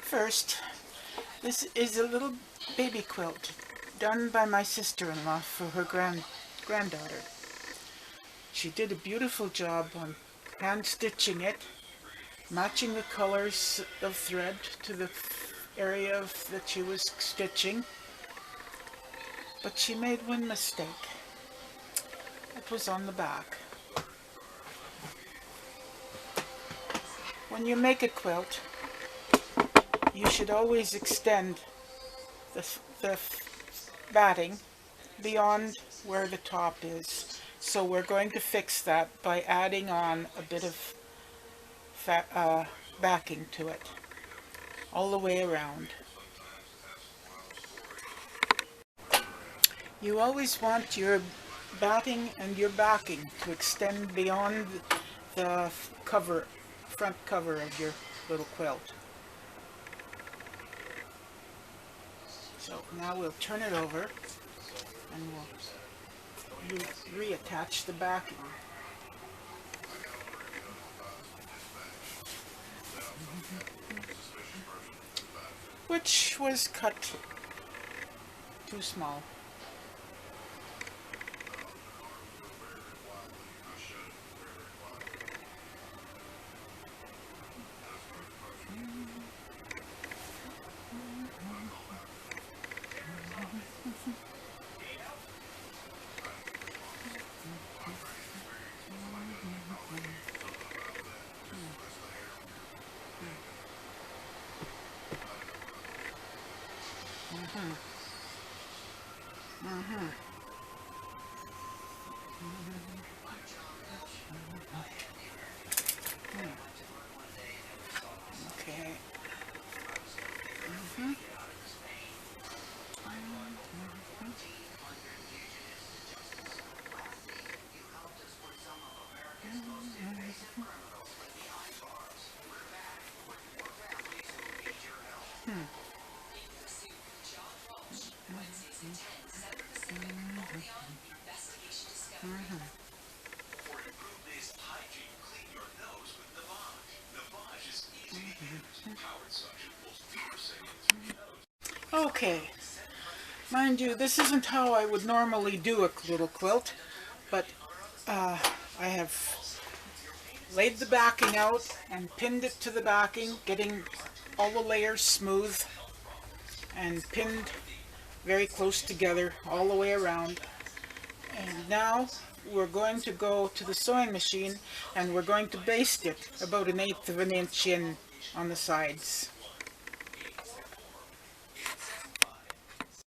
First, this is a little baby quilt done by my sister-in-law for her granddaughter. She did a beautiful job on hand stitching it, matching the colors of thread to the area that she was stitching. But she made one mistake. It was on the back. When you make a quilt, you should always extend the batting beyond where the top is. So we're going to fix that by adding on a bit of backing to it, all the way around. You always want your batting and your backing to extend beyond the front cover of your little quilt. So now we'll turn it over and we'll reattach the backing. Which was cut too small. Okay. Okay, mind you, this isn't how I would normally do a little quilt, but I have laid the backing out and pinned it to the backing, getting all the layers smooth and pinned very close together all the way around. And now we're going to go to the sewing machine and we're going to baste it about 1/8 of an inch in on the sides.